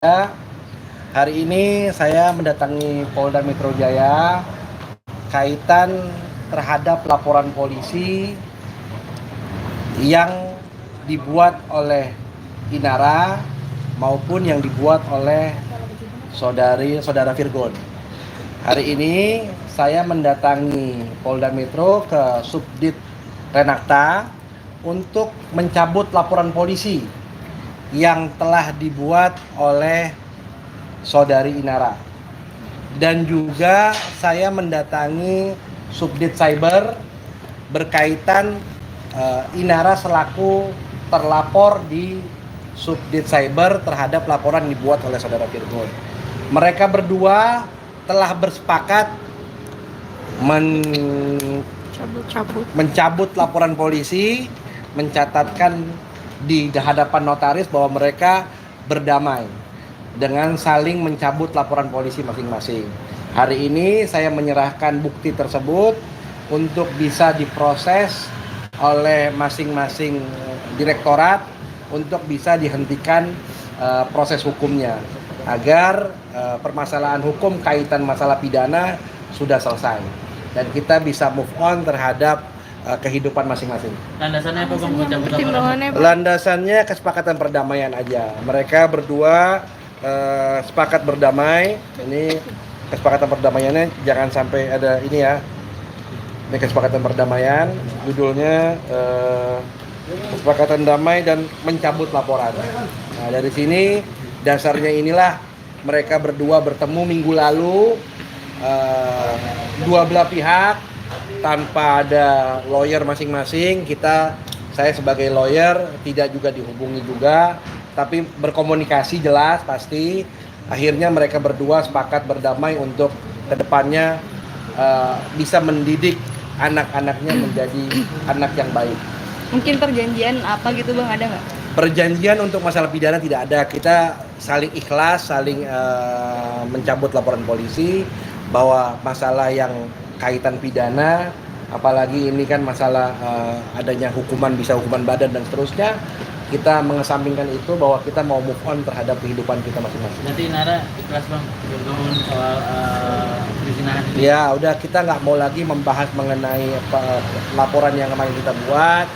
Ya, hari ini saya mendatangi Polda Metro Jaya kaitan terhadap laporan polisi yang dibuat oleh Inara maupun yang dibuat oleh saudara Virgon. Hari ini saya mendatangi Polda Metro ke Subdit Renakta untuk mencabut laporan polisi yang telah dibuat oleh saudari Inara. Dan juga saya mendatangi Subdit Cyber berkaitan Inara selaku terlapor di Subdit Cyber terhadap laporan dibuat oleh saudara Virgon. Mereka berdua telah bersepakat mencabut laporan polisi, mencatatkan di hadapan notaris bahwa mereka berdamai dengan saling mencabut laporan polisi masing-masing. Hari ini saya menyerahkan bukti tersebut untuk bisa diproses oleh masing-masing direktorat untuk bisa dihentikan proses hukumnya agar permasalahan hukum kaitan masalah pidana sudah selesai dan kita bisa move on terhadap kehidupan masing-masing. Landasannya apa Bang? Pertimbangannya Landasannya kesepakatan perdamaian aja. Mereka berdua sepakat berdamai. Ini kesepakatan perdamaiannya jangan sampai ada ini ya. Ini kesepakatan perdamaian. Judulnya kesepakatan damai dan mencabut laporan. Nah, dari sini dasarnya inilah mereka berdua bertemu minggu lalu. Dua belah pihak tanpa ada lawyer masing-masing. Saya sebagai lawyer tidak juga dihubungi juga, tapi berkomunikasi jelas pasti. Akhirnya mereka berdua sepakat berdamai untuk kedepannya bisa mendidik anak-anaknya menjadi anak yang baik. Mungkin perjanjian apa gitu Bang, ada nggak? Perjanjian untuk masalah pidana tidak ada. Kita saling ikhlas, saling mencabut laporan polisi bahwa masalah yang kaitan pidana, apalagi ini kan masalah adanya hukuman, bisa hukuman badan dan seterusnya, kita mengesampingkan itu bahwa kita mau move on terhadap kehidupan kita masing-masing. Nanti Nara ikhlas Bang bergabung soal perzinahan ini. Ya udah, kita nggak mau lagi membahas mengenai laporan yang kemarin kita buat.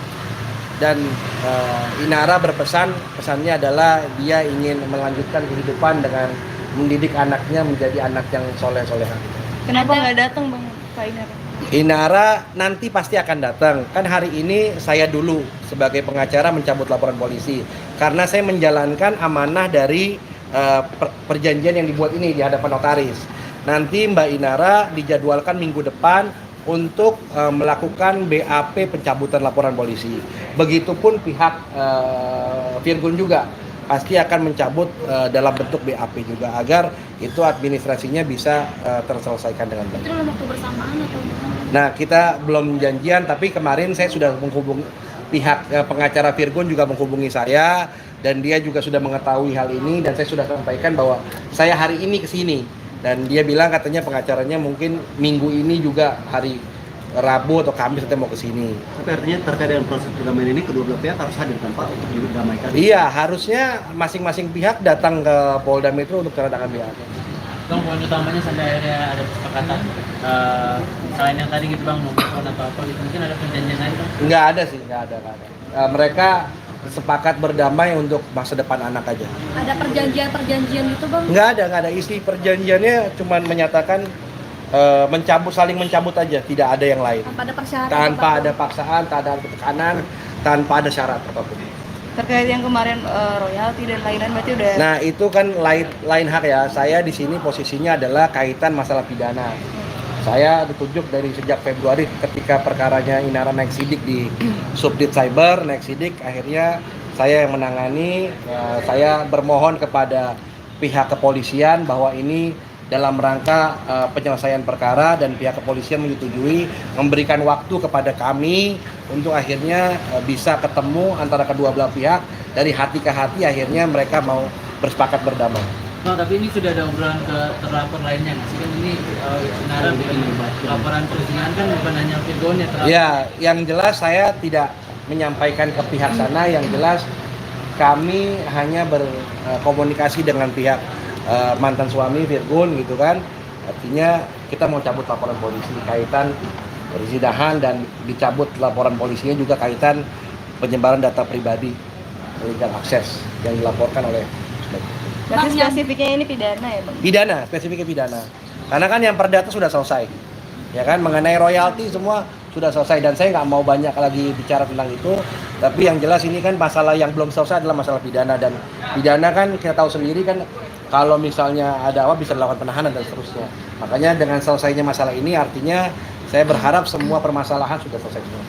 Dan Inara pesannya adalah dia ingin melanjutkan kehidupan dengan mendidik anaknya menjadi anak yang soleh-soleha. Kenapa nggak datang Bang Kak Inara? Inara nanti pasti akan datang. Kan hari ini saya dulu sebagai pengacara mencabut laporan polisi karena saya menjalankan amanah dari perjanjian yang dibuat ini di hadapan notaris. Nanti Mbak Inara dijadwalkan minggu depan untuk melakukan BAP pencabutan laporan polisi. Begitupun pihak Virgon juga pasti akan mencabut dalam bentuk BAP juga agar itu administrasinya bisa terselesaikan dengan baik. Itu dalam waktu bersamaan atau gimana? Nah, kita belum janjian, tapi kemarin saya sudah menghubungi pihak pengacara Virgon juga menghubungi saya dan dia juga sudah mengetahui hal ini dan saya sudah sampaikan bahwa saya hari ini ke sini dan dia bilang katanya pengacaranya mungkin minggu ini juga hari Rabu atau Kamis kita mau ke sini. Tapi artinya terkait dengan proses perdamaian ini kedua belah pihak harus hadir kan Pak untuk didamaikan? Iya, harusnya masing-masing pihak datang ke Polda Metro untuk tanda tangan BAP. Bang, poin utamanya sampai akhirnya ada kesepakatan selain yang tadi gitu Bang, mau move on atau apa gitu, mungkin ada perjanjian lain Bang? Nggak ada sih, nggak ada. Mereka sepakat berdamai untuk masa depan anak aja. Ada perjanjian itu Bang? Nggak ada. Isi perjanjiannya cuma menyatakan saling mencabut aja, tidak ada yang lain. Tanpa ada persyaratan? Tanpa ada paksaan, tanpa ada tekanan, tanpa ada syarat apapun. Terkait yang kemarin royalti dan lain-lain berarti udah. Nah itu kan lain hak ya. Saya di sini posisinya adalah kaitan masalah pidana. Saya ditunjuk dari sejak Februari ketika perkaranya Inara naik sidik di Subdit Cyber, naik sidik, akhirnya saya yang menangani. Saya bermohon kepada pihak kepolisian bahwa ini dalam rangka penyelesaian perkara dan pihak kepolisian menyetujui memberikan waktu kepada kami untuk akhirnya bisa ketemu antara kedua belah pihak, dari hati ke hati akhirnya mereka mau bersepakat berdamai. Nah, tapi ini sudah ada obrolan ke terlapor lainnya nggak sih? Kan ini Nara laporan perzinahan kan bukan hanya Virgon ya terlapor. Ya, yang jelas saya tidak menyampaikan ke pihak sana, yang jelas kami hanya berkomunikasi dengan pihak mantan suami Virgun gitu kan. Artinya kita mau cabut laporan polisi kaitan perzinahan dan dicabut laporan polisinya juga kaitan penyebaran data pribadi illegal akses yang dilaporkan oleh Berarti spesifiknya ini pidana ya Bang? pidana, spesifiknya pidana. Karena kan yang perdata sudah selesai. Ya kan, mengenai royalti semua sudah selesai dan saya nggak mau banyak lagi bicara tentang itu. Tapi yang jelas ini kan masalah yang belum selesai adalah masalah pidana, dan pidana kan kita tahu sendiri kan kalau misalnya ada apa bisa dilakukan penahanan dan seterusnya. Makanya dengan selesainya masalah ini artinya saya berharap semua permasalahan sudah selesai semua.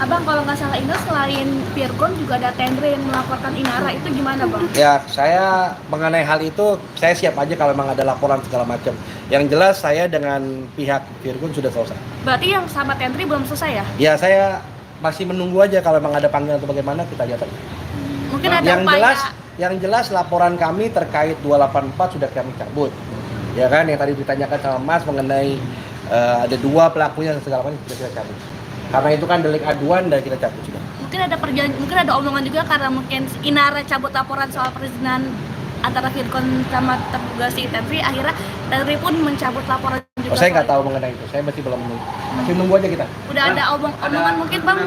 Abang, kalau nggak salah ingat selain Virgon juga ada Tendre yang melaporkan Inara, itu gimana Bang? Ya, saya mengenai hal itu saya siap aja kalau memang ada laporan segala macam. Yang jelas saya dengan pihak Virgun sudah selesai. Berarti yang sama Tendre belum selesai ya? Ya, saya masih menunggu aja kalau memang ada panggilan atau bagaimana kita lihat aja. Mungkin ada Yang jelas laporan kami terkait 284 sudah kami cabut. Ya kan, yang tadi ditanyakan sama Mas mengenai ada 2 pelakunya dan segala macam sudah kita cabut. Karena itu kan delik aduan dan kita cabut sudah. Mungkin ada omongan juga karena mungkin Inara cabut laporan soal perzinahan antara Virgon sama terduga si Tendre, akhirnya Tendre pun mencabut laporan juga. Saya nggak tahu mengenai itu, saya masih belum menunggu. Masih nunggu aja kita. Udah ada omongan mungkin Bang?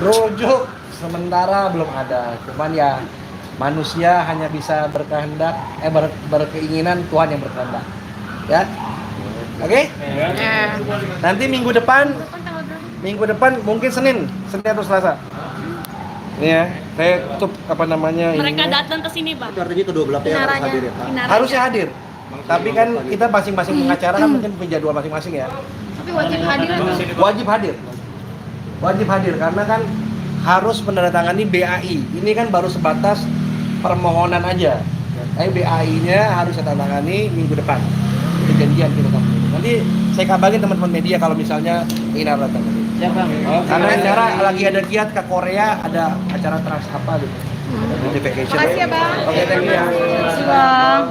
Rujuk sementara belum ada, cuman ya manusia hanya bisa berkehendak, berkeinginan, Tuhan yang berkehendak. Ya, oke? Nanti minggu depan mungkin Senin atau Selasa. Ini ya, saya tutup Mereka ini. datang ke sini Bang. Itu artinya kedua belah pihak harus hadir ya Pak? Inaranya. Harusnya hadir. Tapi kan kita masing-masing pengacara kan mungkin punya jadwal masing-masing ya. Tapi wajib hadir kan? Wajib hadir karena kan harus menandatangani BAI. Ini kan baru sebatas permohonan aja. Tapi BAI-nya harus ditandatangani minggu depan. Itu janjian kita sama. Nanti saya kabarin teman-teman media kalau misalnya ingin datang. Ya Bang. Karena acara lagi ada giat ke Korea, ada acara trans apa gitu. Beauty vacation. Makasih ya Bang. Oke, thank you ya. Makasih Bang.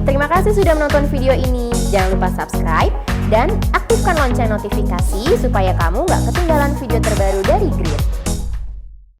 Terima kasih sudah menonton video ini. Jangan lupa subscribe dan aktifkan lonceng notifikasi supaya kamu nggak ketinggalan video terbaru dari Grid.